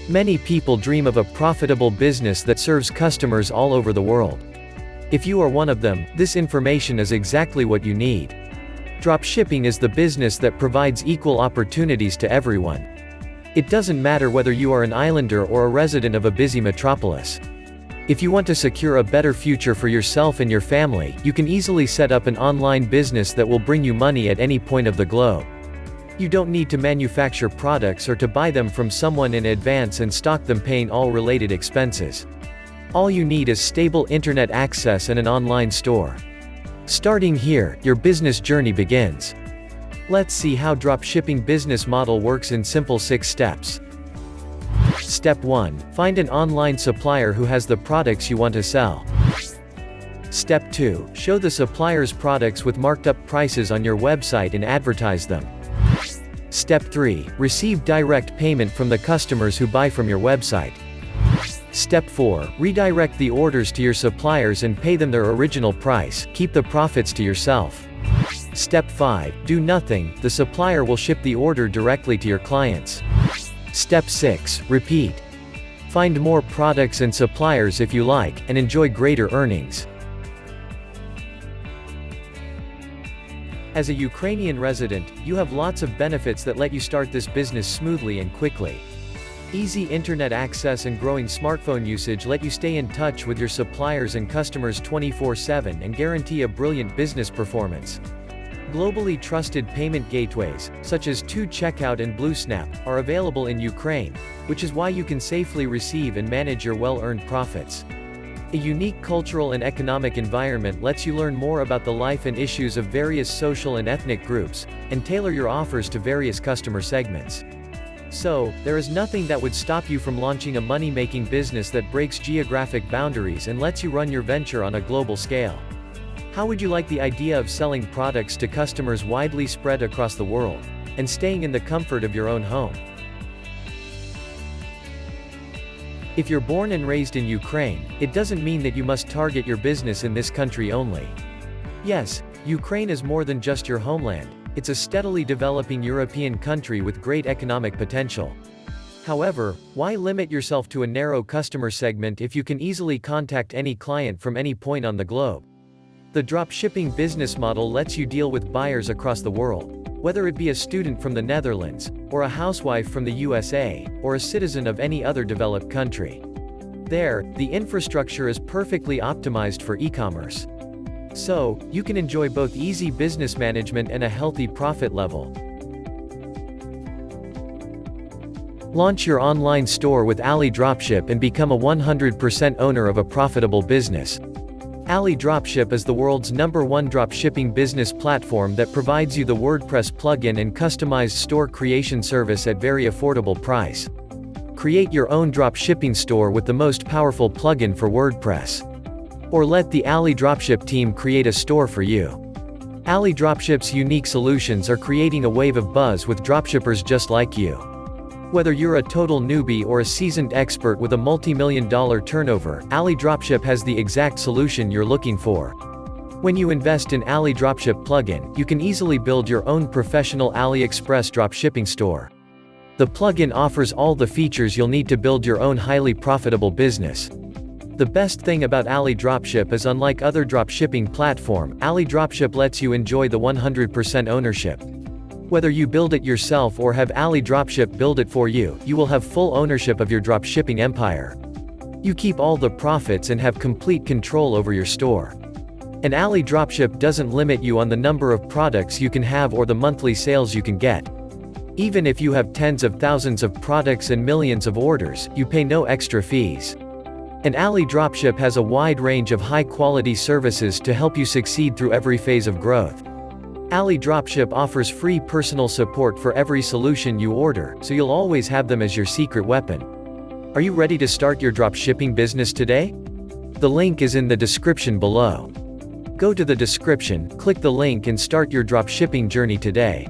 Many people dream of a profitable business that serves customers all over the world. If you are one of them, this information is exactly what you need. Dropshipping is the business that provides equal opportunities to everyone. It doesn't matter whether you are an islander or a resident of a busy metropolis. If you want to secure a better future for yourself and your family, you can easily set up an online business that will bring you money at any point of the globe. You don't need to manufacture products or to buy them from someone in advance and stock them, paying all related expenses. All you need is stable internet access and an online store. Starting here, your business journey begins. Let's see how dropshipping business model works in simple 6 steps. Step 1. Find an online supplier who has the products you want to sell. Step 2. Show the supplier's products with marked up prices on your website and advertise them. Step 3. Receive direct payment from the customers who buy from your website. Step 4. Redirect the orders to your suppliers and pay them their original price, keep the profits to yourself. Step 5. Do nothing, the supplier will ship the order directly to your clients. Step 6. Repeat. Find more products and suppliers if you like, and enjoy greater earnings. As a Ukrainian resident, you have lots of benefits that let you start this business smoothly and quickly. Easy internet access and growing smartphone usage let you stay in touch with your suppliers and customers 24/7 and guarantee a brilliant business performance. Globally trusted payment gateways, such as 2Checkout and BlueSnap, are available in Ukraine, which is why you can safely receive and manage your well-earned profits. A unique cultural and economic environment lets you learn more about the life and issues of various social and ethnic groups, and tailor your offers to various customer segments. So, there is nothing that would stop you from launching a money-making business that breaks geographic boundaries and lets you run your venture on a global scale. How would you like the idea of selling products to customers widely spread across the world, and staying in the comfort of your own home? If you're born and raised in Ukraine, it doesn't mean that you must target your business in this country only. Yes, Ukraine is more than just your homeland, it's a steadily developing European country with great economic potential. However, why limit yourself to a narrow customer segment if you can easily contact any client from any point on the globe? The dropshipping business model lets you deal with buyers across the world, whether it be a student from the Netherlands, or a housewife from the USA, or a citizen of any other developed country. There, the infrastructure is perfectly optimized for e-commerce. So, you can enjoy both easy business management and a healthy profit level. Launch your online store with AliDropship and become a 100% owner of a profitable business. AliDropship is the world's #1 dropshipping business platform that provides you the WordPress plugin and customized store creation service at very affordable price. Create your own dropshipping store with the most powerful plugin for WordPress. Or let the AliDropship team create a store for you. AliDropship's unique solutions are creating a wave of buzz with dropshippers just like you. Whether you're a total newbie or a seasoned expert with a multi-million-dollar turnover, AliDropship has the exact solution you're looking for. When you invest in AliDropship plugin, you can easily build your own professional AliExpress dropshipping store. The plugin offers all the features you'll need to build your own highly profitable business. The best thing about AliDropship is, unlike other dropshipping platform, AliDropship lets you enjoy the 100% ownership. Whether you build it yourself or have AliDropship build it for you, you will have full ownership of your dropshipping empire. You keep all the profits and have complete control over your store. And AliDropship doesn't limit you on the number of products you can have or the monthly sales you can get. Even if you have tens of thousands of products and millions of orders, you pay no extra fees. And AliDropship has a wide range of high-quality services to help you succeed through every phase of growth. AliDropship offers free personal support for every solution you order, so you'll always have them as your secret weapon. Are you ready to start your dropshipping business today? The link is in the description below. Go to the description, click the link and start your dropshipping journey today.